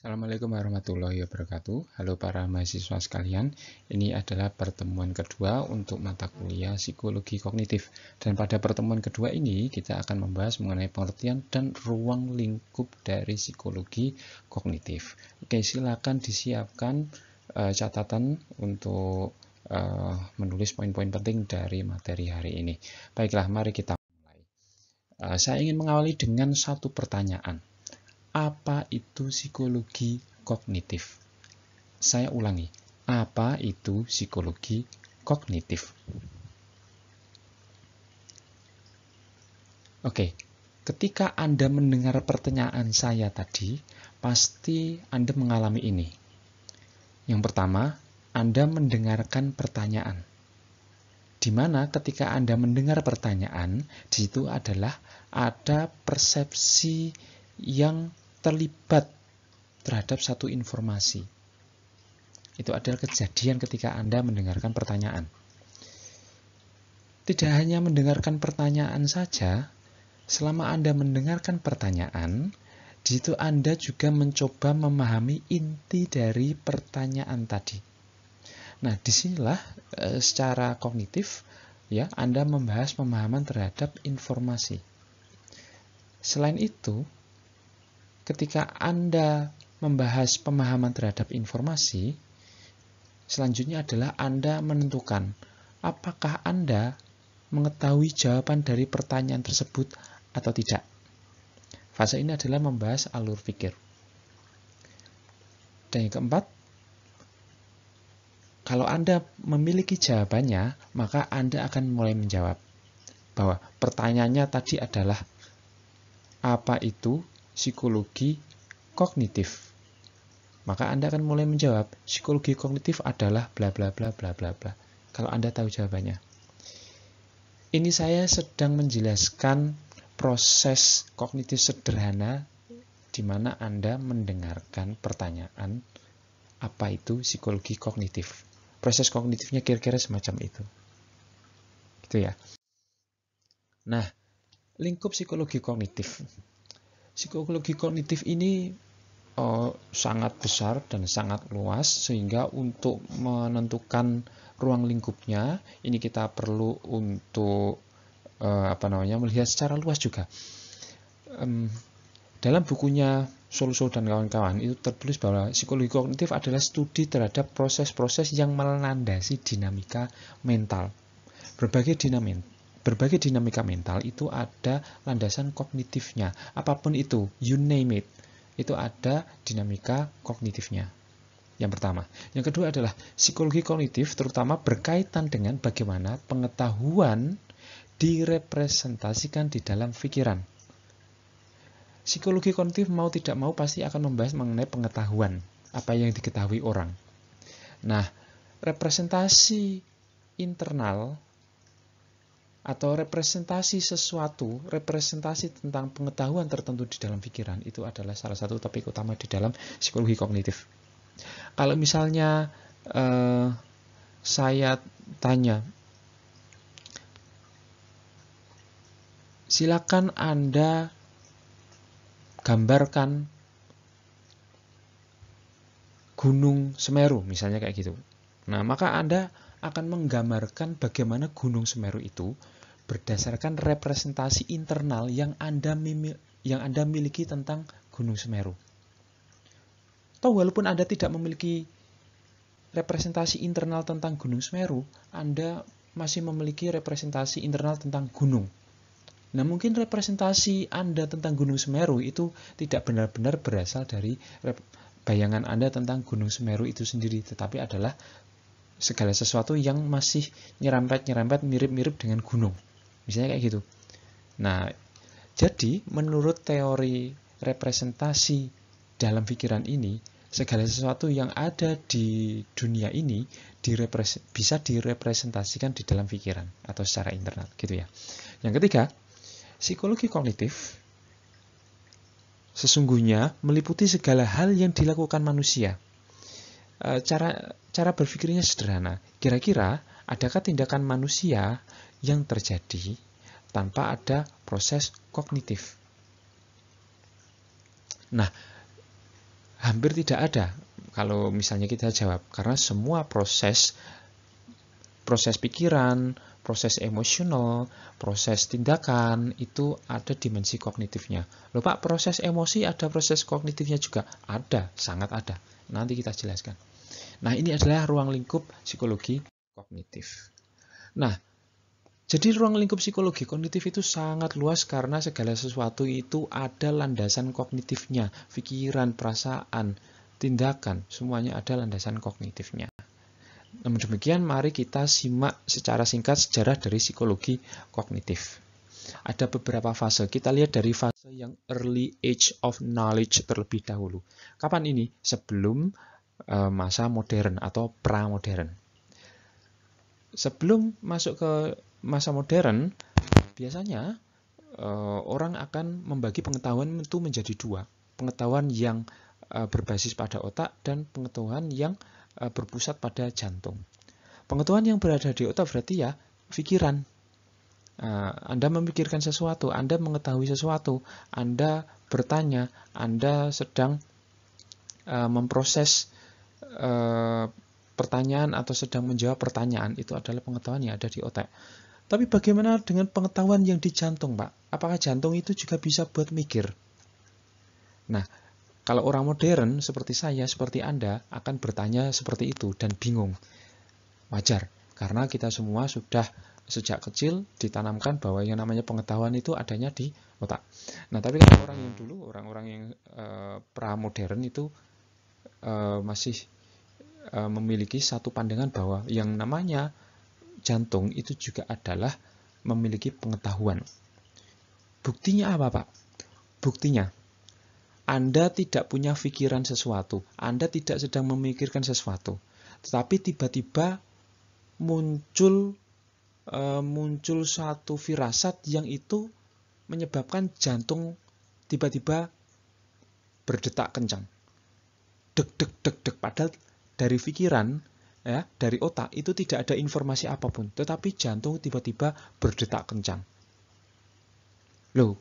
Assalamualaikum warahmatullahi wabarakatuh. Halo para mahasiswa sekalian, ini adalah pertemuan kedua untuk mata kuliah psikologi kognitif. Dan pada pertemuan kedua ini kita akan membahas mengenai pengertian dan ruang lingkup dari psikologi kognitif. Oke, silakan disiapkan catatan untuk menulis poin-poin penting dari materi hari ini. Baiklah, mari kita mulai. Saya ingin mengawali dengan satu pertanyaan. Apa itu psikologi kognitif? Saya ulangi, apa itu psikologi kognitif? Oke, ketika Anda mendengar pertanyaan saya tadi, pasti Anda mengalami ini. Yang pertama, Anda mendengarkan pertanyaan. Di mana ketika Anda mendengar pertanyaan, di situ adalah ada persepsi yang terlibat terhadap satu informasi. Itu adalah kejadian ketika Anda mendengarkan pertanyaan. Tidak hanya mendengarkan pertanyaan saja, selama Anda mendengarkan pertanyaan, di situ Anda juga mencoba memahami inti dari pertanyaan tadi. Nah, disinilah secara kognitif ya Anda membahas pemahaman terhadap informasi. Selain itu, ketika Anda membahas pemahaman terhadap informasi, selanjutnya adalah Anda menentukan apakah Anda mengetahui jawaban dari pertanyaan tersebut atau tidak. Fase ini adalah membahas alur pikir. Dan yang keempat, kalau Anda memiliki jawabannya, maka Anda akan mulai menjawab bahwa pertanyaannya tadi adalah apa itu psikologi kognitif. Maka Anda akan mulai menjawab, psikologi kognitif adalah bla bla bla bla bla bla. Kalau Anda tahu jawabannya. Ini saya sedang menjelaskan proses kognitif sederhana di mana Anda mendengarkan pertanyaan apa itu psikologi kognitif. Proses kognitifnya kira-kira semacam itu. Gitu ya. Nah, lingkup psikologi kognitif. Psikologi kognitif ini sangat besar dan sangat luas, sehingga untuk menentukan ruang lingkupnya ini kita perlu untuk melihat secara luas juga. Dalam bukunya Soluso dan kawan-kawan itu tertulis bahwa psikologi kognitif adalah studi terhadap proses-proses yang melandasi dinamika mental. Berbagai dinamika mental itu ada landasan kognitifnya. Apapun itu, you name it, itu ada dinamika kognitifnya. Yang pertama. Yang kedua adalah psikologi kognitif terutama berkaitan dengan bagaimana pengetahuan direpresentasikan di dalam pikiran. Psikologi kognitif mau tidak mau pasti akan membahas mengenai pengetahuan, apa yang diketahui orang. Nah, representasi internal atau representasi sesuatu, representasi tentang pengetahuan tertentu di dalam pikiran, itu adalah salah satu topik utama di dalam psikologi kognitif. Kalau misalnya saya tanya, silakan Anda gambarkan Gunung Semeru, misalnya kayak gitu. Nah, maka Anda akan menggambarkan bagaimana Gunung Semeru itu berdasarkan representasi internal yang Anda miliki tentang Gunung Semeru. Atau walaupun Anda tidak memiliki representasi internal tentang Gunung Semeru, Anda masih memiliki representasi internal tentang gunung. Nah, mungkin representasi Anda tentang Gunung Semeru itu tidak benar-benar berasal dari bayangan Anda tentang Gunung Semeru itu sendiri, tetapi adalah segala sesuatu yang masih nyerempet-nyerempet mirip-mirip dengan gunung. Misalnya kayak gitu. Nah, jadi menurut teori representasi dalam pikiran ini, segala sesuatu yang ada di dunia ini bisa direpresentasikan di dalam pikiran atau secara internal, gitu ya. Yang ketiga, psikologi kognitif sesungguhnya meliputi segala hal yang dilakukan manusia. Cara berpikirnya sederhana. Kira-kira adakah tindakan manusia yang terjadi tanpa ada proses kognitif? Nah, hampir tidak ada kalau misalnya kita jawab, karena semua proses pikiran, proses emosional, proses tindakan itu ada dimensi kognitifnya. Loh Pak, proses emosi ada proses kognitifnya juga? Ada, sangat ada. Nanti kita jelaskan. Nah, ini adalah ruang lingkup psikologi kognitif. Nah, jadi ruang lingkup psikologi kognitif itu sangat luas karena segala sesuatu itu ada landasan kognitifnya. Pikiran, perasaan, tindakan, semuanya ada landasan kognitifnya. Namun demikian, mari kita simak secara singkat sejarah dari psikologi kognitif. Ada beberapa fase. Kita lihat dari fase yang early age of knowledge terlebih dahulu. Kapan ini? Sebelum masa modern atau pra-modern. Sebelum masuk ke masa modern, biasanya orang akan membagi pengetahuan itu menjadi dua. Pengetahuan yang berbasis pada otak dan pengetahuan yang berpusat pada jantung. Pengetahuan yang berada di otak berarti ya pikiran. Anda memikirkan sesuatu, Anda mengetahui sesuatu, Anda bertanya, Anda sedang memproses pertanyaan atau sedang menjawab pertanyaan, itu adalah pengetahuan yang ada di otak. Tapi bagaimana dengan pengetahuan yang di jantung, Pak? Apakah jantung itu juga bisa buat mikir? Nah, kalau orang modern seperti saya, seperti Anda, akan bertanya seperti itu dan bingung. Wajar, karena kita semua sudah sejak kecil ditanamkan bahwa yang namanya pengetahuan itu adanya di otak. Nah, tapi kalau orang yang dulu, orang-orang yang pra-modern itu masih memiliki satu pandangan bahwa yang namanya jantung itu juga adalah memiliki pengetahuan. Buktinya apa, Pak? Buktinya, Anda tidak punya pikiran sesuatu, Anda tidak sedang memikirkan sesuatu, tetapi tiba-tiba muncul satu firasat yang itu menyebabkan jantung tiba-tiba berdetak kencang. Deg, deg, deg, deg. Padahal dari pikiran, ya, dari otak itu tidak ada informasi apapun, tetapi jantung tiba-tiba berdetak kencang. Loh,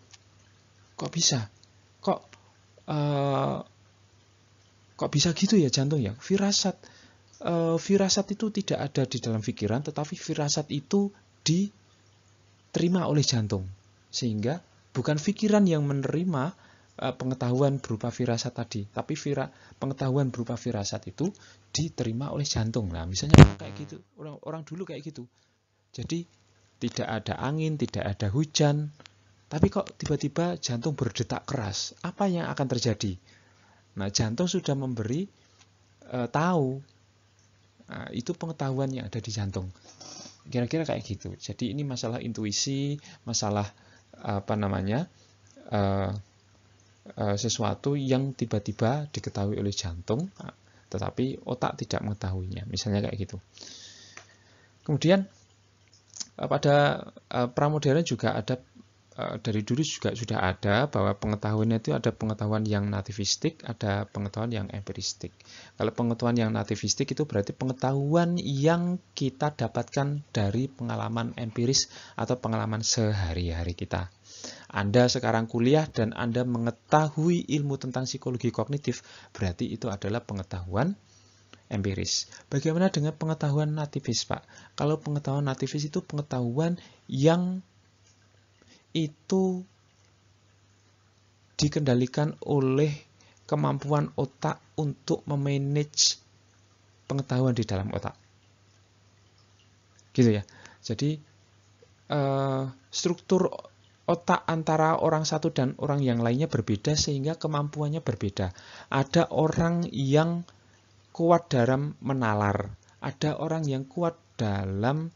kok bisa? Kok bisa gitu ya jantung ya? Firasat itu tidak ada di dalam pikiran, tetapi firasat itu diterima oleh jantung. Sehingga bukan pikiran yang menerima pengetahuan berupa firasat tadi, tapi pengetahuan berupa firasat itu diterima oleh jantung. Nah, misalnya kayak gitu, orang dulu kayak gitu. Jadi tidak ada angin, tidak ada hujan, tapi kok tiba-tiba jantung berdetak keras. Apa yang akan terjadi? Nah, jantung sudah memberi tahu. Nah, itu pengetahuan yang ada di jantung. Kira-kira kayak gitu. Jadi ini masalah intuisi, masalah sesuatu yang tiba-tiba diketahui oleh jantung, tetapi otak tidak mengetahuinya. Misalnya kayak gitu. Kemudian pada pramodern juga ada, dari dulu juga sudah ada bahwa pengetahuan itu ada pengetahuan yang nativistik, ada pengetahuan yang empiristik. Kalau pengetahuan yang nativistik itu berarti pengetahuan yang kita dapatkan dari pengalaman empiris atau pengalaman sehari-hari kita. Anda sekarang kuliah dan Anda mengetahui ilmu tentang psikologi kognitif, berarti itu adalah pengetahuan empiris. Bagaimana dengan pengetahuan nativis, Pak? Kalau pengetahuan nativis itu pengetahuan yang itu dikendalikan oleh kemampuan otak untuk memanage pengetahuan di dalam otak. Gitu ya. Jadi struktur otak antara orang satu dan orang yang lainnya berbeda sehingga kemampuannya berbeda. Ada orang yang kuat dalam menalar, ada orang yang kuat dalam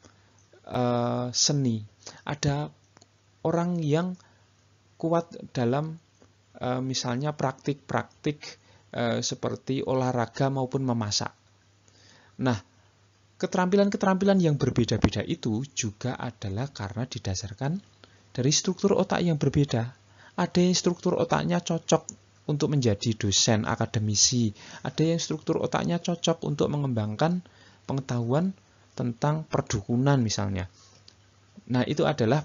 seni, ada orang yang kuat dalam misalnya praktik-praktik seperti olahraga maupun memasak. Nah, keterampilan-keterampilan yang berbeda-beda itu juga adalah karena didasarkan dari struktur otak yang berbeda. Ada yang struktur otaknya cocok untuk menjadi dosen, akademisi. Ada yang struktur otaknya cocok untuk mengembangkan pengetahuan tentang perdukunan misalnya. Nah, itu adalah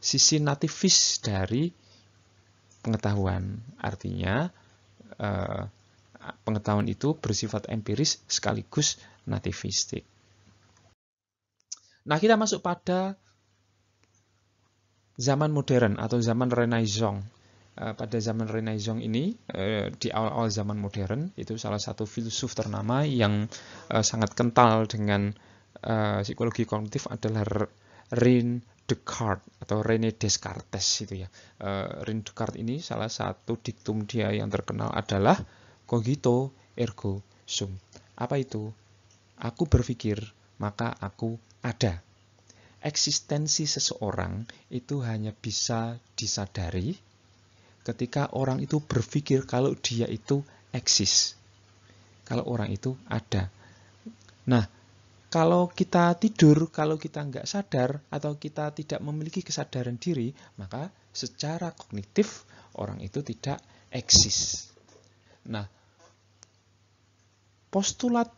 sisi nativis dari pengetahuan. Artinya pengetahuan itu bersifat empiris sekaligus nativistik. Nah, kita masuk pada zaman modern atau zaman Renaissance. Pada zaman Renaissance ini, di awal-awal zaman modern, itu salah satu filsuf ternama yang sangat kental dengan psikologi kognitif adalah René Descartes atau René Descartes itu ya. René Descartes ini salah satu diktum dia yang terkenal adalah cogito ergo sum. Apa itu? Aku berpikir, maka aku ada. Eksistensi seseorang itu hanya bisa disadari ketika orang itu berpikir kalau dia itu eksis. Kalau orang itu ada. Nah, kalau kita tidur, kalau kita nggak sadar, atau kita tidak memiliki kesadaran diri, maka secara kognitif orang itu tidak eksis. Nah, postulat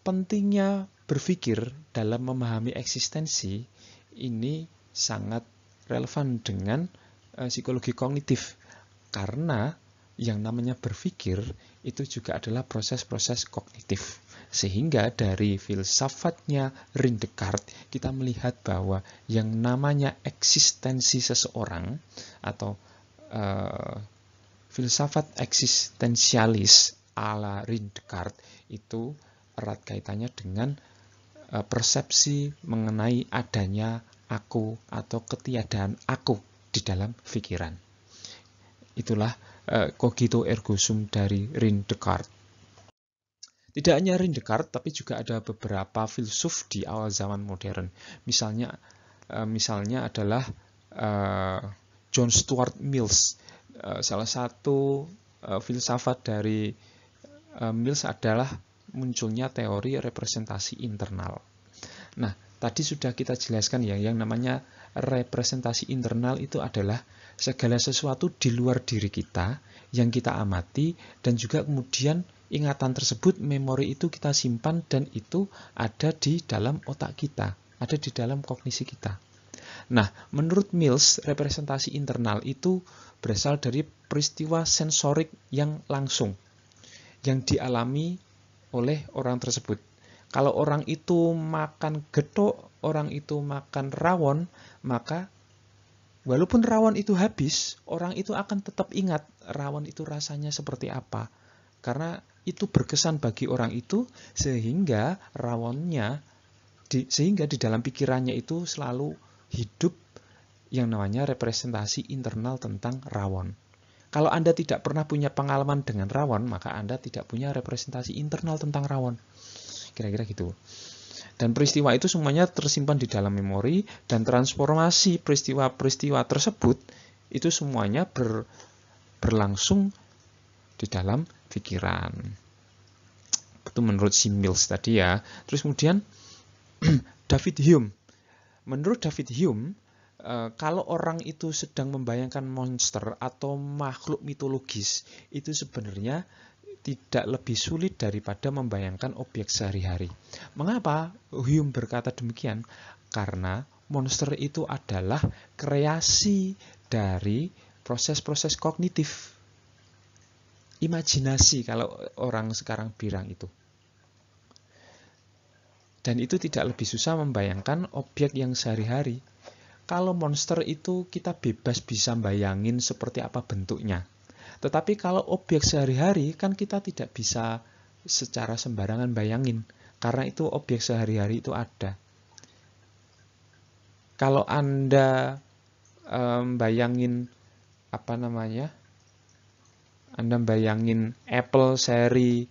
pentingnya berpikir dalam memahami eksistensi ini sangat relevan dengan psikologi kognitif, karena yang namanya berpikir itu juga adalah proses-proses kognitif. Sehingga dari filsafatnya René Descartes kita melihat bahwa yang namanya eksistensi seseorang atau filsafat eksistensialis ala René Descartes itu erat kaitannya dengan persepsi mengenai adanya aku atau ketiadaan aku di dalam pikiran. Itulah cogito ergo sum dari René Descartes. Tidak hanya René Descartes, tapi juga ada beberapa filsuf di awal zaman modern. Misalnya adalah John Stuart Mills. Salah satu filsafat dari Mills adalah munculnya teori representasi internal. Nah, tadi sudah kita jelaskan ya, yang namanya representasi internal itu adalah segala sesuatu di luar diri kita yang kita amati, dan juga kemudian ingatan tersebut, memori itu kita simpan, dan itu ada di dalam otak kita, ada di dalam kognisi kita. Nah, menurut Mills, representasi internal itu berasal dari peristiwa sensorik yang langsung, yang dialami oleh orang tersebut. Kalau orang itu makan gethuk, orang itu makan rawon, maka walaupun rawon itu habis, orang itu akan tetap ingat rawon itu rasanya seperti apa. Karena itu berkesan bagi orang itu, sehingga sehingga di dalam pikirannya itu selalu hidup yang namanya representasi internal tentang rawon. Kalau Anda tidak pernah punya pengalaman dengan rawon, maka Anda tidak punya representasi internal tentang rawon. Kira-kira gitu. Dan peristiwa itu semuanya tersimpan di dalam memori, dan transformasi peristiwa-peristiwa tersebut itu semuanya berlangsung di dalam pikiran. Itu menurut si Mills tadi ya. Terus kemudian David Hume. Menurut David Hume, kalau orang itu sedang membayangkan monster atau makhluk mitologis, itu sebenarnya tidak lebih sulit daripada membayangkan objek sehari-hari. Mengapa Hume berkata demikian? Karena monster itu adalah kreasi dari proses-proses kognitif. Imajinasi kalau orang sekarang bilang itu. Dan itu tidak lebih susah membayangkan objek yang sehari-hari. Kalau monster itu kita bebas bisa bayangin seperti apa bentuknya. Tetapi kalau objek sehari-hari kan kita tidak bisa secara sembarangan bayangin. Karena itu objek sehari-hari itu ada. Kalau Anda bayangin Anda bayangin Apple seri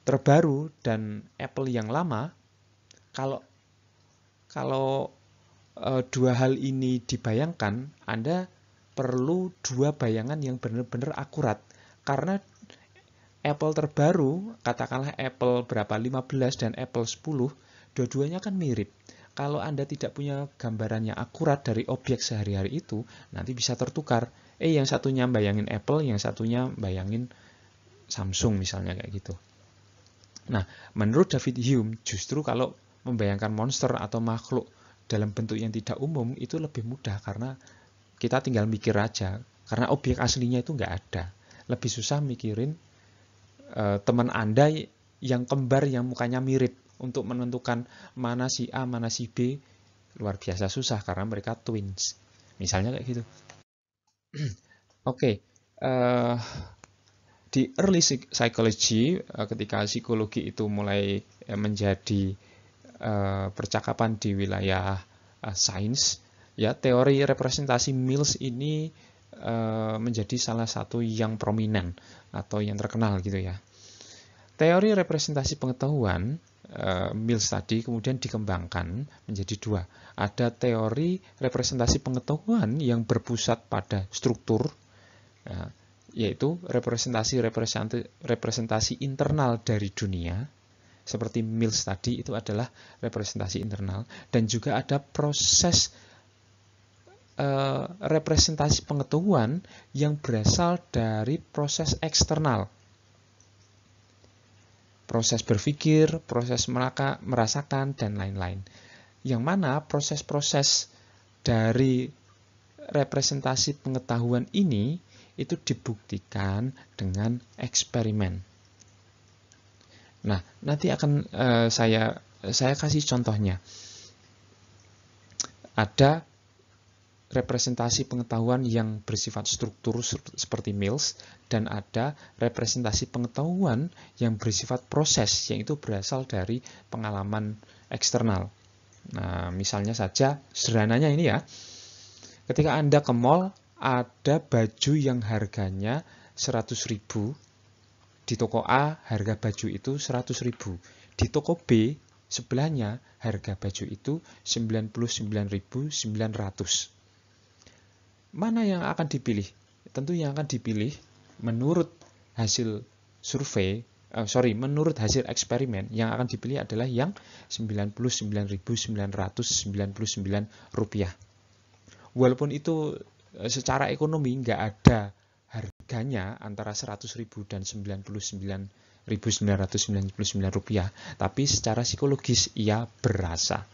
terbaru dan Apple yang lama, kalau dua hal ini dibayangkan, Anda perlu dua bayangan yang benar-benar akurat. Karena Apple terbaru, katakanlah Apple berapa 15 dan Apple 10, dua-duanya kan mirip. Kalau Anda tidak punya gambaran yang akurat dari objek sehari-hari itu, nanti bisa tertukar. Yang satunya bayangin Apple, yang satunya bayangin Samsung misalnya kayak gitu. Nah, menurut David Hume, justru kalau membayangkan monster atau makhluk dalam bentuk yang tidak umum itu lebih mudah, karena kita tinggal mikir aja, karena objek aslinya itu nggak ada. lebih susah mikirin teman Anda yang kembar yang mukanya mirip untuk menentukan mana si A, mana si B. Luar biasa susah karena mereka twins. Misalnya kayak gitu. Oke, di early psychology, ketika psikologi itu mulai menjadi percakapan di wilayah sains, ya teori representasi Mills ini menjadi salah satu yang prominent atau yang terkenal gitu ya. Teori representasi pengetahuan Mills tadi kemudian dikembangkan menjadi dua. Ada teori representasi pengetahuan yang berpusat pada struktur, yaitu representasi internal dari dunia. Seperti Mills tadi, itu adalah representasi internal. Dan juga ada proses representasi pengetahuan yang berasal dari proses eksternal. Proses berpikir, proses merasakan, dan lain-lain. Yang mana proses-proses dari representasi pengetahuan ini itu dibuktikan dengan eksperimen. Nah, nanti akan saya kasih contohnya. Ada representasi pengetahuan yang bersifat struktur seperti Mills, dan ada representasi pengetahuan yang bersifat proses, yang itu berasal dari pengalaman eksternal. Nah, misalnya saja, sederhananya ini ya, ketika Anda ke mall, ada baju yang harganya 100.000, di toko A harga baju itu 100.000, di toko B sebelahnya harga baju itu 99.900. Mana yang akan dipilih? Tentu yang akan dipilih menurut hasil survei, menurut hasil eksperimen, yang akan dipilih adalah yang 99.999 rupiah. Walaupun itu secara ekonomi nggak ada harganya antara 100.000 dan 99.999 rupiah, tapi secara psikologis ia berasa.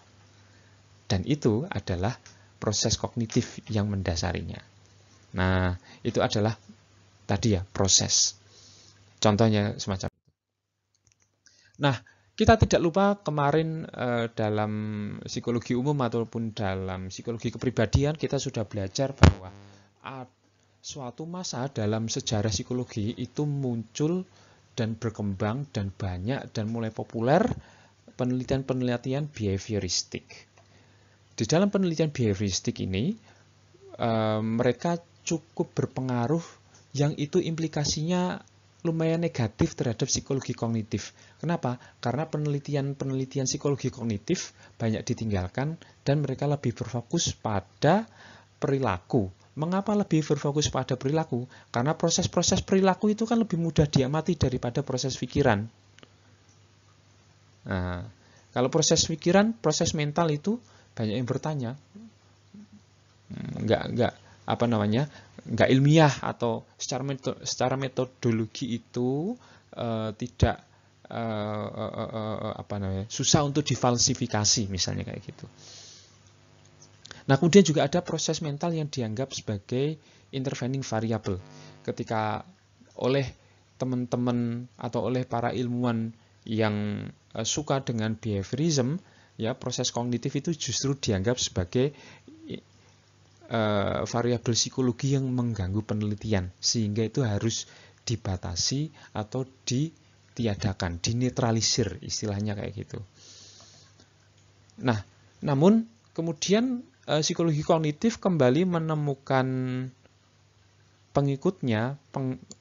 Dan itu adalah proses kognitif yang mendasarinya. Nah, itu adalah tadi ya, proses. Contohnya semacam itu. Nah, kita tidak lupa kemarin dalam psikologi umum ataupun dalam psikologi kepribadian kita sudah belajar bahwa suatu masa dalam sejarah psikologi itu muncul dan berkembang dan banyak dan mulai populer penelitian-penelitian behavioristik. Di dalam penelitian behavioristik ini, mereka cukup berpengaruh, yang itu implikasinya lumayan negatif terhadap psikologi kognitif. Kenapa? Karena penelitian-penelitian psikologi kognitif banyak ditinggalkan dan mereka lebih berfokus pada perilaku. Mengapa lebih berfokus pada perilaku? Karena proses-proses perilaku itu kan lebih mudah diamati daripada proses pikiran. Nah, kalau proses pikiran, proses mental itu banyak yang bertanya, nggak ilmiah, atau secara metodologi itu tidak susah untuk difalsifikasi, misalnya kayak gitu. Nah, kemudian juga ada proses mental yang dianggap sebagai intervening variable. Ketika oleh teman-teman atau oleh para ilmuwan yang suka dengan behaviorism, ya, proses kognitif itu justru dianggap sebagai variabel psikologi yang mengganggu penelitian, sehingga itu harus dibatasi atau ditiadakan, dinetralisir, istilahnya kayak gitu. Nah, namun kemudian psikologi kognitif kembali menemukan pengikutnya,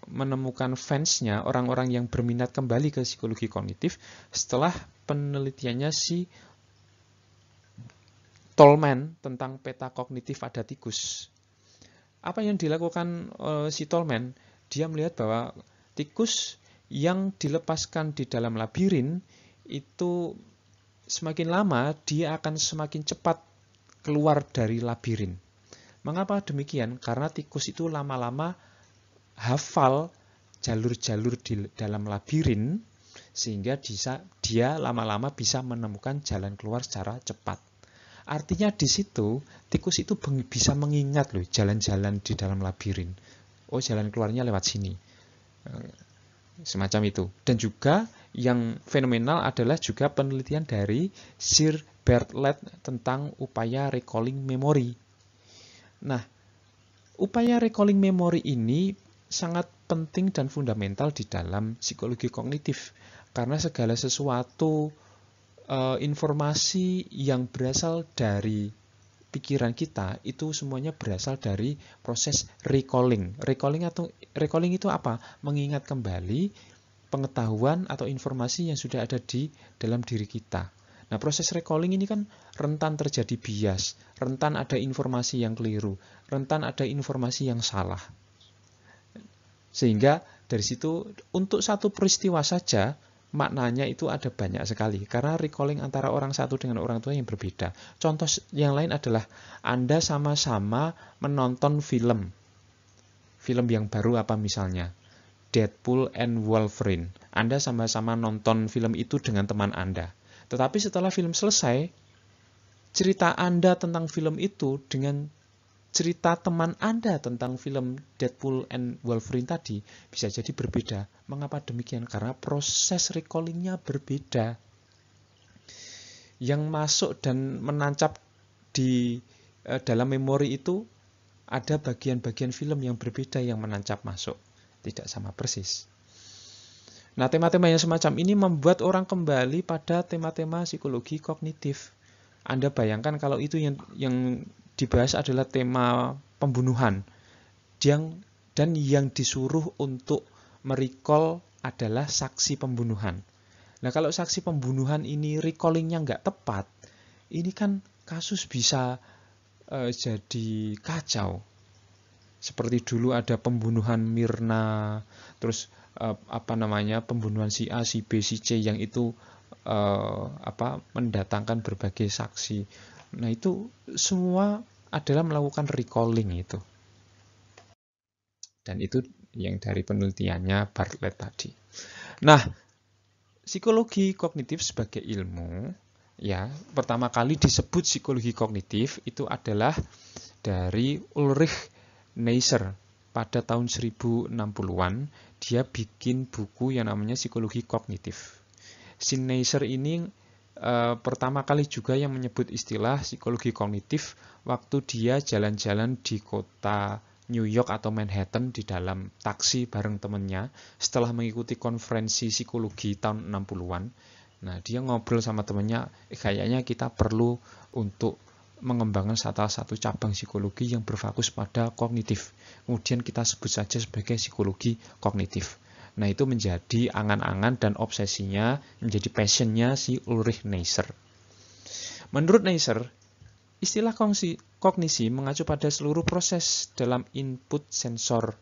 menemukan fansnya, orang-orang yang berminat kembali ke psikologi kognitif setelah penelitiannya si Tolman tentang peta kognitif pada tikus. Apa yang dilakukan si Tolman? Dia melihat bahwa tikus yang dilepaskan di dalam labirin itu semakin lama dia akan semakin cepat keluar dari labirin. Mengapa demikian? Karena tikus itu lama-lama hafal jalur-jalur di dalam labirin, sehingga dia lama-lama bisa menemukan jalan keluar secara cepat. Artinya di situ tikus itu bisa mengingat loh jalan-jalan di dalam labirin. Oh, jalan keluarnya lewat sini. Semacam itu. Dan juga yang fenomenal adalah juga penelitian dari Sir Bartlett tentang upaya recalling memory. Nah, upaya recalling memory ini sangat penting dan fundamental di dalam psikologi kognitif. Karena segala sesuatu informasi yang berasal dari pikiran kita itu semuanya berasal dari proses recalling. Recalling itu apa? Mengingat kembali pengetahuan atau informasi yang sudah ada di dalam diri kita. Nah, proses recalling ini kan rentan terjadi bias, rentan ada informasi yang keliru, rentan ada informasi yang salah. Sehingga dari situ untuk satu peristiwa saja maknanya itu ada banyak sekali karena recalling antara orang satu dengan orang tua yang berbeda. Contoh yang lain adalah Anda sama-sama menonton film yang baru apa misalnya Deadpool and Wolverine. Anda sama-sama nonton film itu dengan teman Anda. Tetapi setelah film selesai, cerita Anda tentang film itu dengan cerita teman Anda tentang film Deadpool and Wolverine tadi bisa jadi berbeda. Mengapa demikian? Karena proses recallingnya berbeda. Yang masuk dan menancap di dalam memori itu ada bagian-bagian film yang berbeda yang menancap masuk. Tidak sama persis. Nah, tema-tema yang semacam ini membuat orang kembali pada tema-tema psikologi kognitif. Anda bayangkan kalau itu yang dibahas adalah tema pembunuhan. Dan yang disuruh untuk merecall adalah saksi pembunuhan. Nah, kalau saksi pembunuhan ini recallingnya nggak tepat, ini kan kasus bisa jadi kacau. Seperti dulu ada pembunuhan Mirna, terus pembunuhan si A, si B, si C yang itu mendatangkan berbagai saksi. Nah, itu semua adalah melakukan recalling itu. Dan itu yang dari penelitiannya Bartlett tadi. Nah, psikologi kognitif sebagai ilmu, ya, pertama kali disebut psikologi kognitif itu adalah dari Ulrich Neisser pada tahun 1060-an. Dia bikin buku yang namanya psikologi kognitif. Si Neisser ini pertama kali juga yang menyebut istilah psikologi kognitif waktu dia jalan-jalan di kota New York atau Manhattan di dalam taksi bareng temennya setelah mengikuti konferensi psikologi tahun 60-an. Nah, dia ngobrol sama temennya, kayaknya kita perlu untuk mengembangkan salah satu cabang psikologi yang berfokus pada kognitif. Kemudian kita sebut saja sebagai psikologi kognitif. Nah, itu menjadi angan-angan dan obsesinya, menjadi passionnya si Ulrich Neisser. Menurut Neisser, istilah kognisi mengacu pada seluruh proses dalam input sensor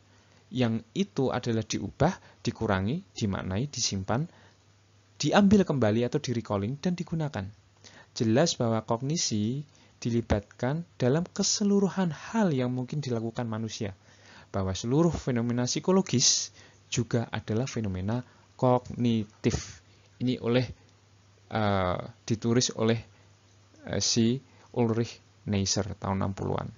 yang itu adalah diubah, dikurangi, dimaknai, disimpan, diambil kembali atau di-recalling dan digunakan. Jelas bahwa kognisi dilibatkan dalam keseluruhan hal yang mungkin dilakukan manusia. Bahwa seluruh fenomena psikologis juga adalah fenomena kognitif. Ini ditulis oleh si Ulrich Neisser tahun 60-an.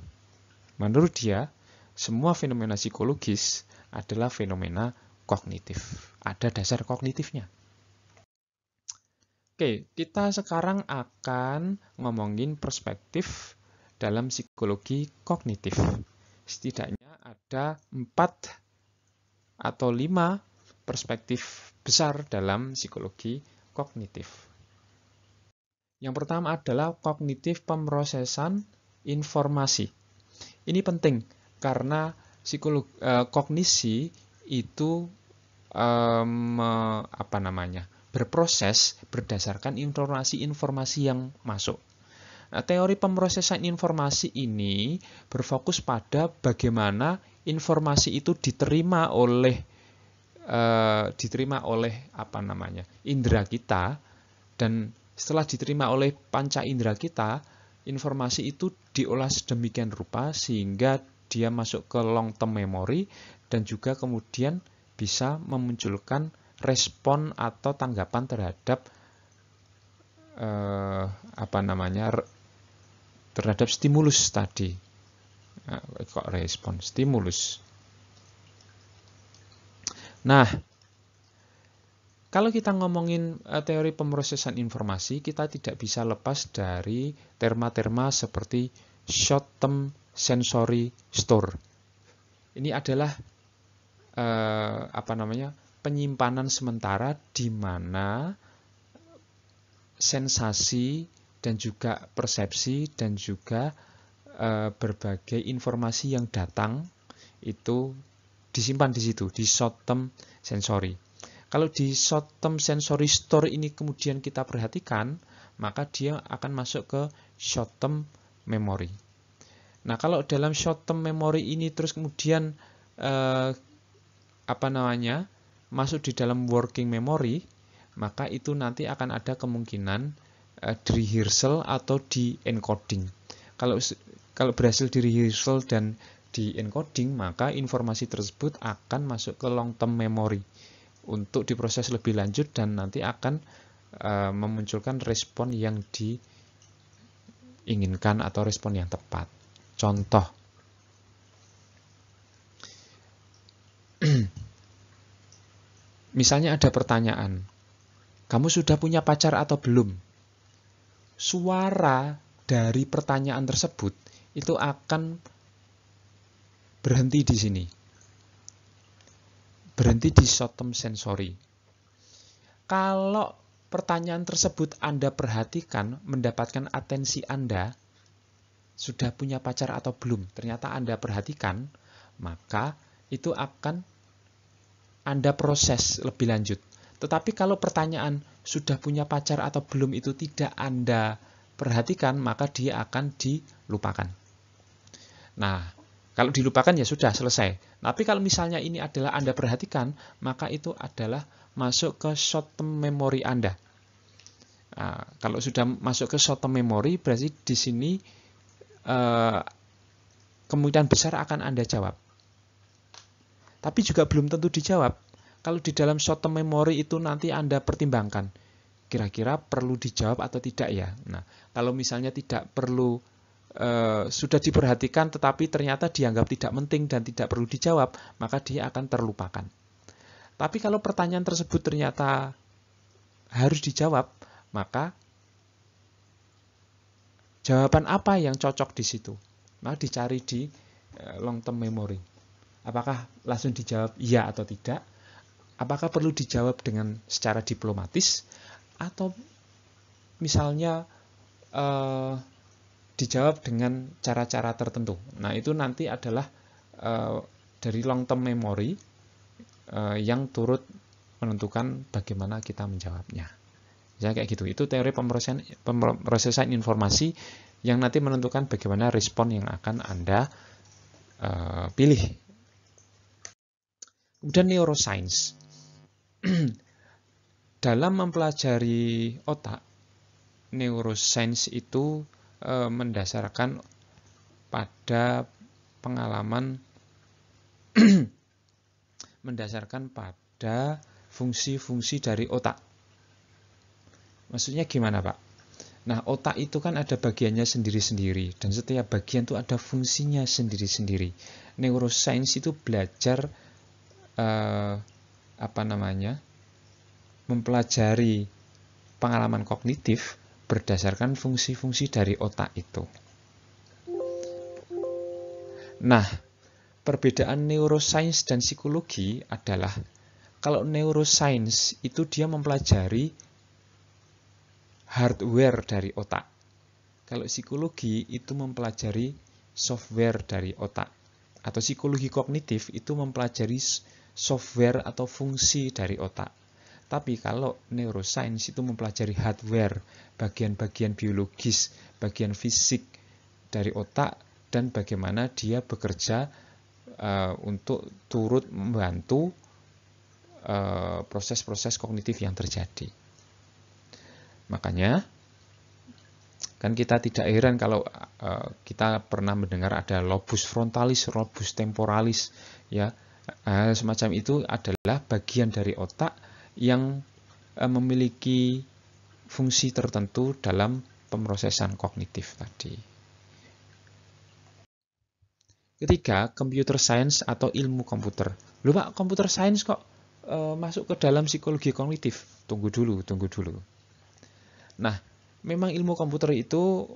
Menurut dia, semua fenomena psikologis adalah fenomena kognitif. Ada dasar kognitifnya. Oke, kita sekarang akan ngomongin perspektif dalam psikologi kognitif. Setidaknya ada 4 atau 5 perspektif besar dalam psikologi kognitif. Yang pertama adalah kognitif pemrosesan informasi. Ini penting karena kognisi itu berproses berdasarkan informasi-informasi yang masuk. Nah, teori pemrosesan informasi ini berfokus pada bagaimana informasi itu diterima oleh indera kita, dan setelah diterima oleh panca indera kita, informasi itu diolah sedemikian rupa sehingga dia masuk ke long term memory dan juga kemudian bisa memunculkan respon atau tanggapan terhadap terhadap stimulus tadi. Stimulus. Nah, kalau kita ngomongin teori pemrosesan informasi, kita tidak bisa lepas dari terma-terma seperti short term sensory store. Ini adalah penyimpanan sementara di mana sensasi dan juga persepsi dan juga berbagai informasi yang datang itu disimpan di situ, di short term sensory. Kalau di short term sensory store ini kemudian kita perhatikan, maka dia akan masuk ke short term memory. Nah, kalau dalam short term memory ini terus kemudian masuk di dalam working memory, maka itu nanti akan ada kemungkinan di rehearsal atau di encoding. Kalau berhasil di rehearsal dan di encoding, maka informasi tersebut akan masuk ke long term memory untuk diproses lebih lanjut dan nanti akan memunculkan respon yang diinginkan atau respon yang tepat. Contoh, misalnya ada pertanyaan, kamu sudah punya pacar atau belum? Suara dari pertanyaan tersebut itu akan berhenti di sini. Berhenti di short term sensory. Kalau pertanyaan tersebut Anda perhatikan, mendapatkan atensi Anda, sudah punya pacar atau belum? Ternyata Anda perhatikan, maka itu akan Anda proses lebih lanjut. Tetapi kalau pertanyaan sudah punya pacar atau belum itu tidak Anda perhatikan, maka dia akan dilupakan. Nah, kalau dilupakan ya sudah selesai. Tapi kalau misalnya ini adalah Anda perhatikan, maka itu adalah masuk ke short term memory Anda. Nah, kalau sudah masuk ke short term memory, berarti di sini kemungkinan besar akan Anda jawab. Tapi juga belum tentu dijawab. Kalau di dalam short term memory itu nanti Anda pertimbangkan, kira-kira perlu dijawab atau tidak ya. Nah, kalau misalnya tidak perlu, sudah diperhatikan tetapi ternyata dianggap tidak penting dan tidak perlu dijawab, maka dia akan terlupakan. Tapi kalau pertanyaan tersebut ternyata harus dijawab, maka jawaban apa yang cocok di situ? Maka dicari di long term memory. Apakah langsung dijawab iya atau tidak? Apakah perlu dijawab dengan secara diplomatis? Atau misalnya dijawab dengan cara-cara tertentu. Nah, itu nanti adalah dari long term memory yang turut menentukan bagaimana kita menjawabnya. Ya, kayak gitu. Itu teori pemrosesan informasi yang nanti menentukan bagaimana respon yang akan Anda pilih. Kemudian neuroscience. Dalam mempelajari otak, neuroscience itu mendasarkan pada pengalaman mendasarkan pada fungsi-fungsi dari otak. Maksudnya gimana, Pak? Nah, otak itu kan ada bagiannya sendiri-sendiri dan setiap bagian itu ada fungsinya sendiri-sendiri. Neuroscience itu belajar mempelajari pengalaman kognitif berdasarkan fungsi-fungsi dari otak itu. Nah, perbedaan neuroscience dan psikologi adalah kalau neuroscience itu dia mempelajari hardware dari otak. Kalau psikologi itu mempelajari software dari otak. Atau psikologi kognitif itu mempelajari software atau fungsi dari otak. Tapi kalau neuroscience itu mempelajari hardware, bagian-bagian biologis, bagian fisik dari otak, dan bagaimana dia bekerja untuk turut membantu proses-proses kognitif yang terjadi. Makanya kan kita tidak heran kalau kita pernah mendengar ada lobus frontalis, lobus temporalis, ya. Semacam itu adalah bagian dari otak yang memiliki fungsi tertentu dalam pemrosesan kognitif tadi. Ketiga, computer science atau ilmu komputer. Loh Pak, computer science kok masuk ke dalam psikologi kognitif. Tunggu dulu. Nah, memang ilmu komputer itu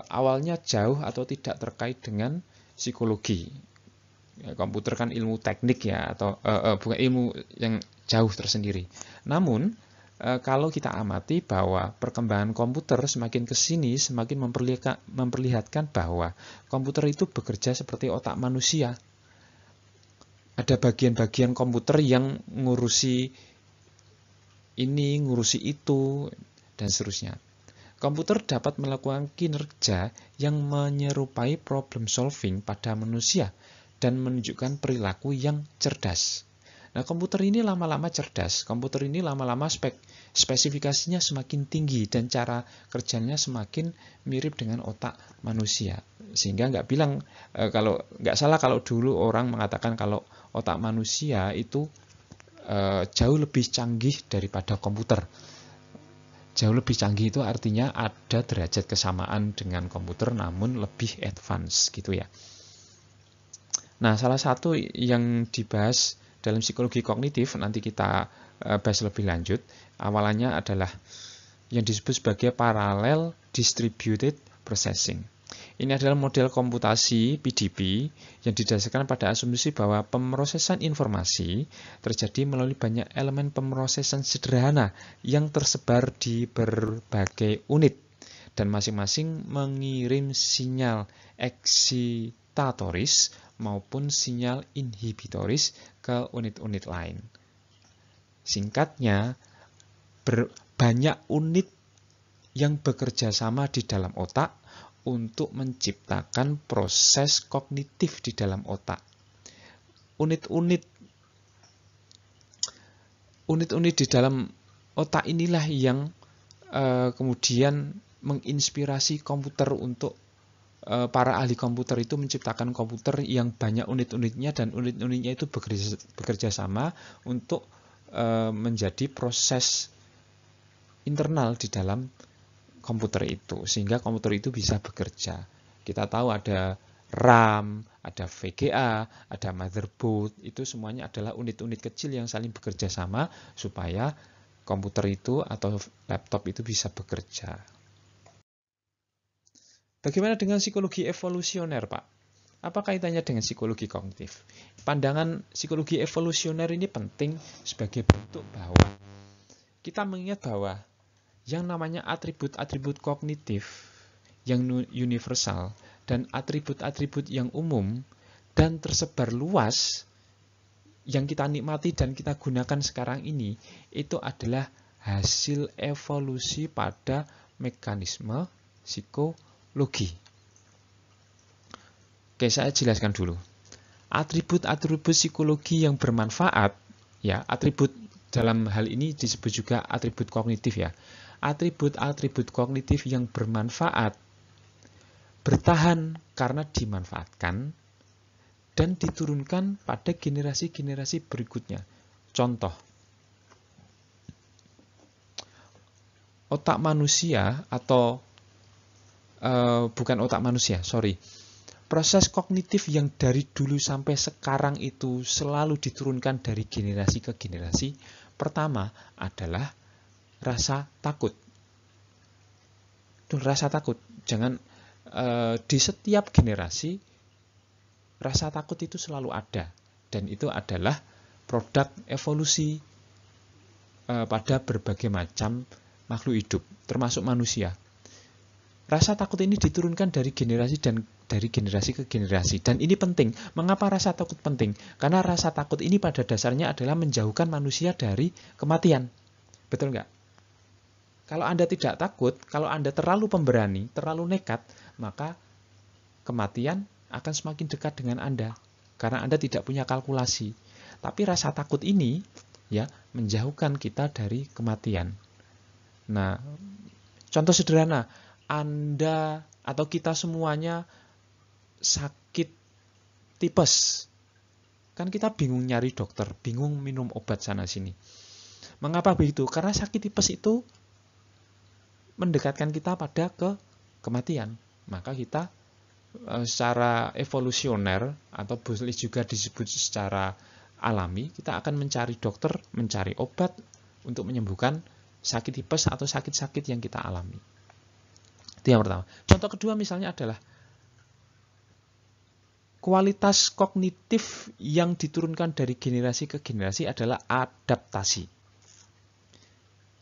awalnya jauh atau tidak terkait dengan psikologi. Komputer kan ilmu teknik ya, atau bukan ilmu yang jauh tersendiri. Namun kalau kita amati bahwa perkembangan komputer semakin ke sini semakin memperlihatkan bahwa komputer itu bekerja seperti otak manusia. Ada bagian-bagian komputer yang ngurusi ini, ngurusi itu, dan seterusnya. Komputer dapat melakukan kinerja yang menyerupai problem solving pada manusia dan menunjukkan perilaku yang cerdas. Nah, komputer ini lama-lama cerdas, komputer ini lama-lama spesifikasinya semakin tinggi dan cara kerjanya semakin mirip dengan otak manusia. Sehingga kalau nggak salah kalau dulu orang mengatakan kalau otak manusia itu jauh lebih canggih daripada komputer. Jauh lebih canggih itu artinya ada derajat kesamaan dengan komputer namun lebih advance gitu ya. Nah, salah satu yang dibahas dalam psikologi kognitif nanti kita bahas lebih lanjut, awalannya adalah yang disebut sebagai parallel distributed processing. Ini adalah model komputasi PDB yang didasarkan pada asumsi bahwa pemrosesan informasi terjadi melalui banyak elemen pemrosesan sederhana yang tersebar di berbagai unit dan masing-masing mengirim sinyal eksitatoris maupun sinyal inhibitoris ke unit-unit lain. Singkatnya, banyak unit yang bekerja sama di dalam otak untuk menciptakan proses kognitif di dalam otak. Unit-unit di dalam otak inilah yang kemudian menginspirasi komputer untuk para ahli komputer itu menciptakan komputer yang banyak unit-unitnya dan unit-unitnya itu bekerja sama untuk menjadi proses internal di dalam komputer itu, sehingga komputer itu bisa bekerja. Kita tahu ada RAM, ada VGA, ada motherboard, itu semuanya adalah unit-unit kecil yang saling bekerja sama supaya komputer itu atau laptop itu bisa bekerja. Bagaimana dengan psikologi evolusioner, Pak? Apa kaitannya dengan psikologi kognitif? Pandangan psikologi evolusioner ini penting sebagai bentuk bahwa kita mengingat bahwa yang namanya atribut-atribut kognitif yang universal dan atribut-atribut yang umum dan tersebar luas yang kita nikmati dan kita gunakan sekarang ini itu adalah hasil evolusi pada mekanisme psikologi. Oke, saya jelaskan dulu. Atribut-atribut psikologi yang bermanfaat, ya, atribut dalam hal ini disebut juga atribut kognitif ya. Atribut-atribut kognitif yang bermanfaat bertahan karena dimanfaatkan dan diturunkan pada generasi-generasi berikutnya. Contoh, otak manusia atau bukan otak manusia, proses kognitif yang dari dulu sampai sekarang itu selalu diturunkan dari generasi ke generasi. Pertama adalah rasa takut. Rasa takut. Jangan di setiap generasi rasa takut itu selalu ada dan itu adalah produk evolusi pada berbagai macam makhluk hidup, termasuk manusia. Rasa takut ini diturunkan dari generasi ke generasi dan ini penting. Mengapa rasa takut penting? Karena rasa takut ini pada dasarnya adalah menjauhkan manusia dari kematian. Betul nggak? Kalau Anda tidak takut, kalau Anda terlalu pemberani, terlalu nekat, maka kematian akan semakin dekat dengan Anda. Karena Anda tidak punya kalkulasi. Tapi rasa takut ini ya menjauhkan kita dari kematian. Nah, contoh sederhana, Anda atau kita semuanya sakit tipes. Kan kita bingung nyari dokter, bingung minum obat sana-sini. Mengapa begitu? Karena sakit tipes itu mendekatkan kita pada kematian. Maka kita secara evolusioner atau boleh juga disebut secara alami, kita akan mencari dokter, mencari obat untuk menyembuhkan sakit tipes atau sakit-sakit yang kita alami. Itu yang pertama. Contoh kedua misalnya adalah kualitas kognitif yang diturunkan dari generasi ke generasi adalah adaptasi.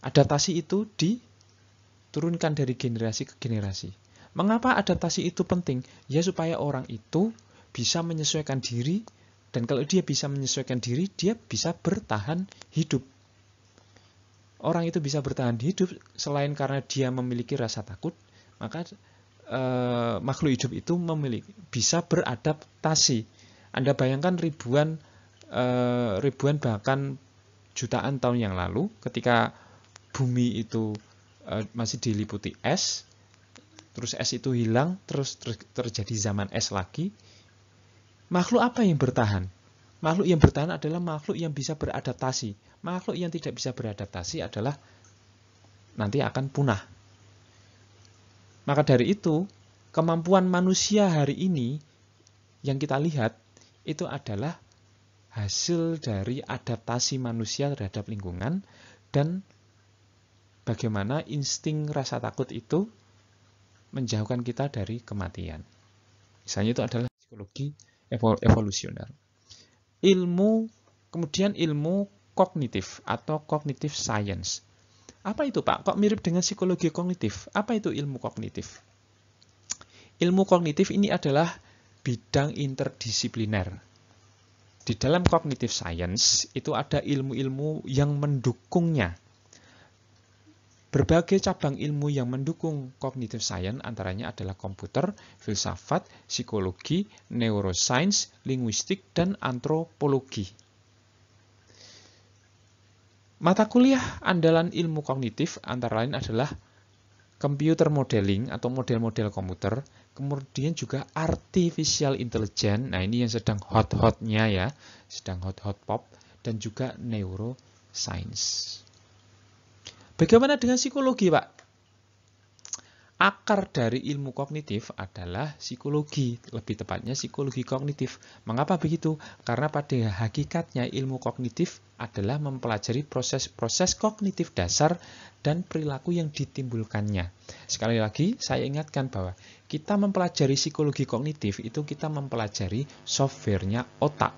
Adaptasi itu diturunkan dari generasi ke generasi. Mengapa adaptasi itu penting? Ya supaya orang itu bisa menyesuaikan diri, dan kalau dia bisa menyesuaikan diri, dia bisa bertahan hidup. Orang itu bisa bertahan hidup selain karena dia memiliki rasa takut, maka makhluk hidup itu bisa beradaptasi. Anda bayangkan ribuan bahkan jutaan tahun yang lalu, ketika bumi itu masih diliputi es, terus es itu hilang, terus terjadi zaman es lagi. Makhluk apa yang bertahan? Makhluk yang bertahan adalah makhluk yang bisa beradaptasi. Makhluk yang tidak bisa beradaptasi adalah nanti akan punah. Maka dari itu, kemampuan manusia hari ini yang kita lihat itu adalah hasil dari adaptasi manusia terhadap lingkungan dan bagaimana insting rasa takut itu menjauhkan kita dari kematian. Misalnya itu adalah psikologi evolusioner. Kemudian ilmu kognitif atau cognitive science. Apa itu, Pak? Kok mirip dengan psikologi kognitif? Apa itu ilmu kognitif? Ilmu kognitif ini adalah bidang interdisipliner. Di dalam cognitive science itu ada ilmu-ilmu yang mendukungnya. Berbagai cabang ilmu yang mendukung cognitive science antaranya adalah komputer, filsafat, psikologi, neuroscience, linguistik, dan antropologi. Mata kuliah andalan ilmu kognitif antara lain adalah computer modeling atau model-model komputer, kemudian juga artificial intelligence, nah ini yang sedang hot-hotnya ya, sedang hot-hot pop, dan juga neuroscience. Bagaimana dengan psikologi, Pak? Akar dari ilmu kognitif adalah psikologi, lebih tepatnya psikologi kognitif. Mengapa begitu? Karena pada hakikatnya ilmu kognitif adalah mempelajari proses-proses kognitif dasar dan perilaku yang ditimbulkannya. Sekali lagi, saya ingatkan bahwa kita mempelajari psikologi kognitif itu kita mempelajari softwarenya otak.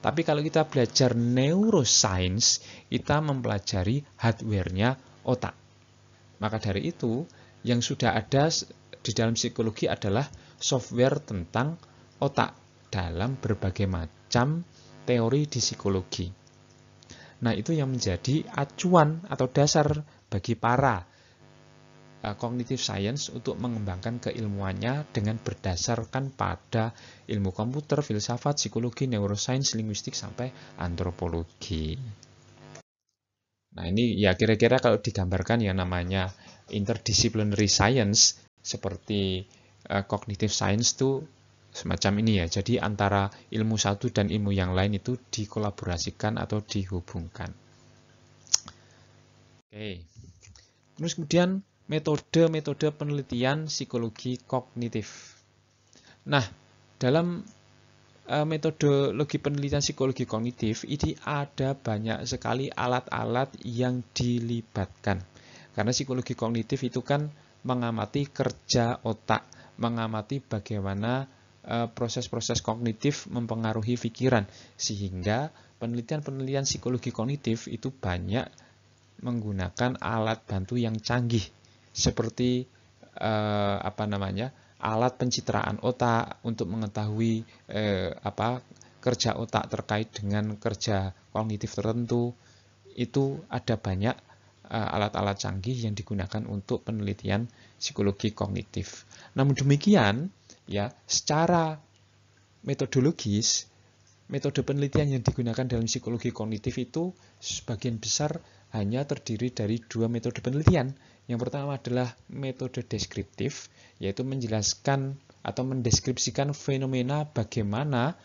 Tapi kalau kita belajar neuroscience, kita mempelajari hardwarenya otak. Maka dari itu, yang sudah ada di dalam psikologi adalah software tentang otak dalam berbagai macam teori di psikologi. Nah, itu yang menjadi acuan atau dasar bagi para cognitive science untuk mengembangkan keilmuannya dengan berdasarkan pada ilmu komputer, filsafat, psikologi, neuroscience, linguistik, sampai antropologi. Nah, ini ya kira-kira kalau digambarkan yang namanya interdisciplinary science seperti cognitive science itu semacam ini ya. Jadi antara ilmu satu dan ilmu yang lain itu dikolaborasikan atau dihubungkan. Oke. Terus kemudian metode-metode penelitian psikologi kognitif. Nah, dalam metodologi penelitian psikologi kognitif ini ada banyak sekali alat-alat yang dilibatkan. Karena psikologi kognitif itu kan mengamati kerja otak, mengamati bagaimana proses-proses kognitif mempengaruhi pikiran, sehingga penelitian-penelitian psikologi kognitif itu banyak menggunakan alat bantu yang canggih seperti alat pencitraan otak untuk mengetahui kerja otak terkait dengan kerja kognitif tertentu. Itu ada banyak alat-alat canggih yang digunakan untuk penelitian psikologi kognitif. Namun demikian, ya, secara metodologis, metode penelitian yang digunakan dalam psikologi kognitif itu sebagian besar hanya terdiri dari dua metode penelitian. Yang pertama adalah metode deskriptif, yaitu menjelaskan atau mendeskripsikan fenomena bagaimana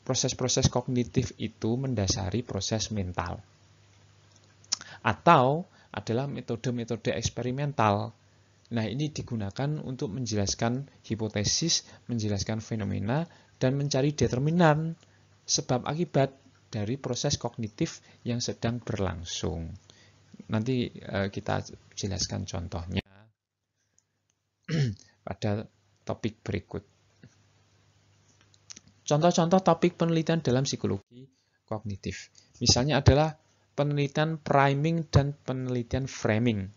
proses-proses kognitif itu mendasari proses mental. Atau adalah metode-metode eksperimental. Nah, ini digunakan untuk menjelaskan hipotesis, menjelaskan fenomena, dan mencari determinan sebab akibat dari proses kognitif yang sedang berlangsung. Nanti kita jelaskan contohnya pada topik berikut. Contoh-contoh topik penelitian dalam psikologi kognitif. Misalnya adalah penelitian priming dan penelitian framing.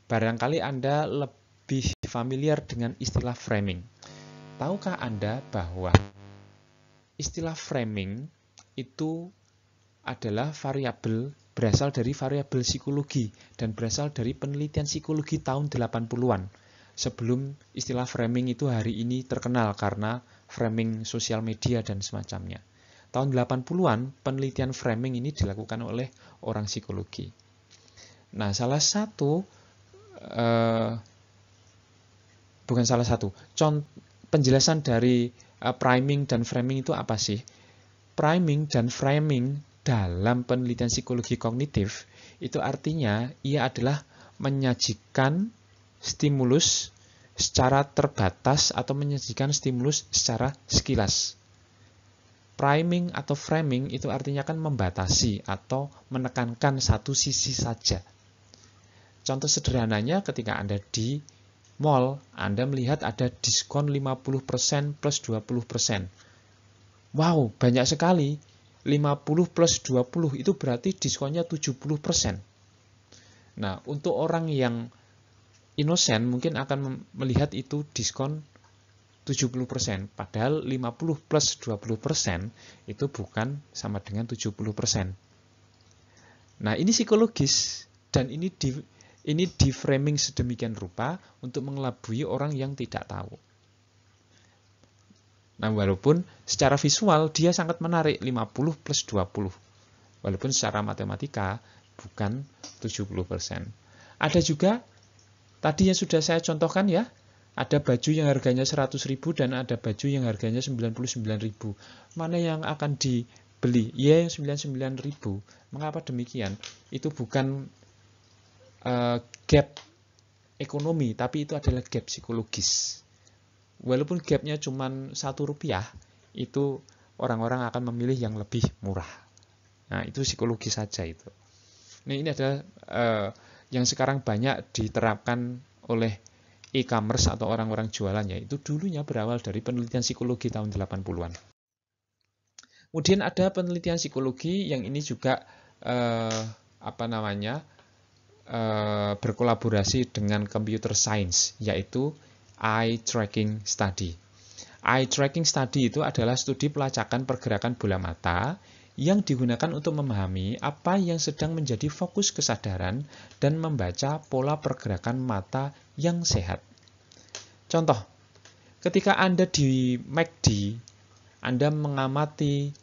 Barangkali Anda lebih familiar dengan istilah framing. Tahukah Anda bahwa istilah framing itu adalah variabel, berasal dari variabel psikologi dan berasal dari penelitian psikologi tahun 80-an. Sebelum istilah framing itu hari ini terkenal karena framing sosial media dan semacamnya. Tahun 80-an penelitian framing ini dilakukan oleh orang psikologi. Nah, penjelasan dari priming dan framing itu apa sih? Priming dan framing dalam penelitian psikologi kognitif itu artinya ia adalah menyajikan stimulus secara terbatas atau menyajikan stimulus secara sekilas. Priming atau framing itu artinya kan membatasi atau menekankan satu sisi saja. Contoh sederhananya ketika Anda di mall, Anda melihat ada diskon 50% plus 20%. Wow, banyak sekali. 50 plus 20 itu berarti diskonnya 70%. Nah, untuk orang yang inosen mungkin akan melihat itu diskon 70%. Padahal 50 plus 20% itu bukan sama dengan 70%. Nah, ini psikologis dan ini di framing sedemikian rupa untuk mengelabui orang yang tidak tahu. Nah, walaupun secara visual dia sangat menarik 50 plus 20. Walaupun secara matematika bukan 70%. Ada juga tadi yang sudah saya contohkan ya, ada baju yang harganya 100.000 dan ada baju yang harganya 99.000. Mana yang akan dibeli? Ya, yang 99.000. Mengapa demikian? Itu bukan gap ekonomi, tapi itu adalah gap psikologis. Walaupun gapnya cuma Rp1, itu orang-orang akan memilih yang lebih murah. Nah, itu psikologi saja itu. Nah, ini adalah yang sekarang banyak diterapkan oleh e-commerce atau orang-orang jualan, yaitu dulunya berawal dari penelitian psikologi tahun 80-an. Kemudian ada penelitian psikologi yang ini juga berkolaborasi dengan computer science, yaitu eye tracking study. Eye tracking study itu adalah studi pelacakan pergerakan bola mata yang digunakan untuk memahami apa yang sedang menjadi fokus kesadaran dan membaca pola pergerakan mata yang sehat. Contoh, ketika Anda di McD, Anda mengamati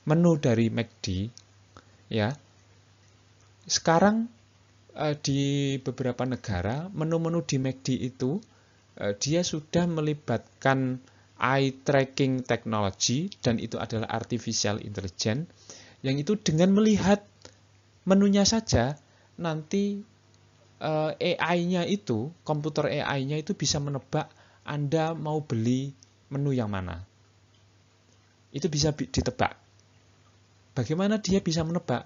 menu dari McD, ya. Sekarang di beberapa negara, menu-menu di McD itu dia sudah melibatkan eye tracking technology dan itu adalah artificial intelligence yang itu dengan melihat menunya saja nanti AI-nya itu, komputer AI-nya itu bisa menebak Anda mau beli menu yang mana. Itu bisa ditebak. Bagaimana dia bisa menebak?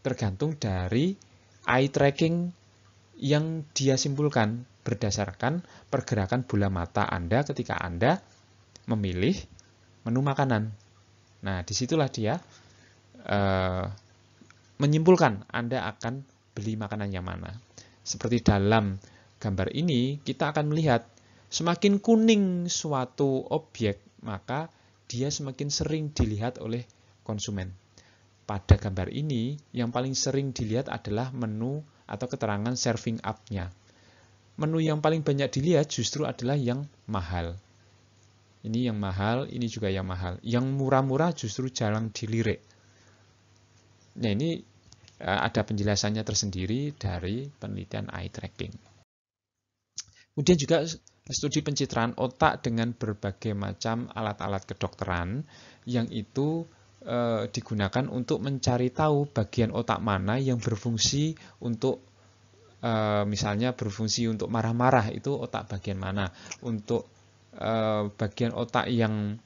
Tergantung dari eye tracking yang dia simpulkan berdasarkan pergerakan bola mata Anda ketika Anda memilih menu makanan. Nah, disitulah dia menyimpulkan Anda akan beli makanan yang mana. Seperti dalam gambar ini, kita akan melihat semakin kuning suatu objek, maka dia semakin sering dilihat oleh konsumen. Pada gambar ini, yang paling sering dilihat adalah menu atau keterangan serving up-nya. Menu yang paling banyak dilihat justru adalah yang mahal. Ini yang mahal, ini juga yang mahal. Yang murah-murah justru jarang dilirik. Nah, ini ada penjelasannya tersendiri dari penelitian eye tracking. Kemudian juga studi pencitraan otak dengan berbagai macam alat-alat kedokteran yang itu digunakan untuk mencari tahu bagian otak mana yang berfungsi untuk misalnya berfungsi untuk marah-marah, itu otak bagian mana, untuk bagian otak yang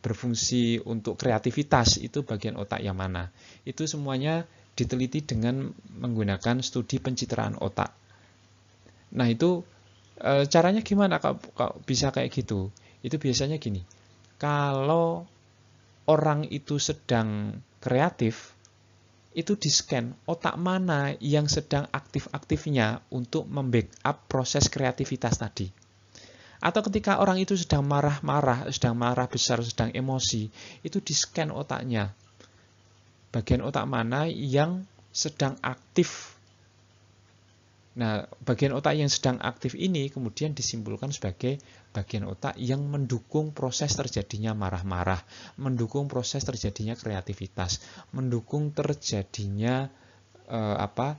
berfungsi untuk kreativitas, itu bagian otak yang mana. Itu semuanya diteliti dengan menggunakan studi pencitraan otak. Nah itu caranya gimana kalau bisa kayak gitu? Itu biasanya gini, kalau orang itu sedang kreatif, itu di-scan otak mana yang sedang aktif-aktifnya untuk membackup proses kreativitas tadi. Atau ketika orang itu sedang marah-marah, sedang marah besar, sedang emosi, itu di-scan otaknya. Bagian otak mana yang sedang aktif. Nah, bagian otak yang sedang aktif ini kemudian disimpulkan sebagai bagian otak yang mendukung proses terjadinya marah-marah, mendukung proses terjadinya kreativitas, mendukung terjadinya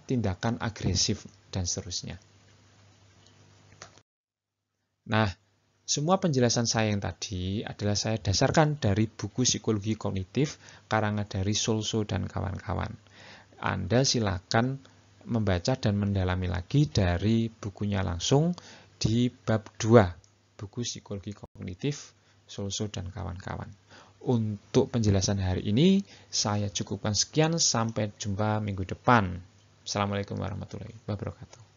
tindakan agresif dan seterusnya. Nah, semua penjelasan saya yang tadi adalah saya dasarkan dari buku Psikologi Kognitif karangan dari Solso dan kawan-kawan. Anda silakan membaca dan mendalami lagi dari bukunya langsung di bab 2, buku Psikologi Kognitif Solso dan kawan-kawan. Untuk penjelasan hari ini saya cukupkan sekian, sampai jumpa minggu depan. Assalamualaikum warahmatullahi wabarakatuh.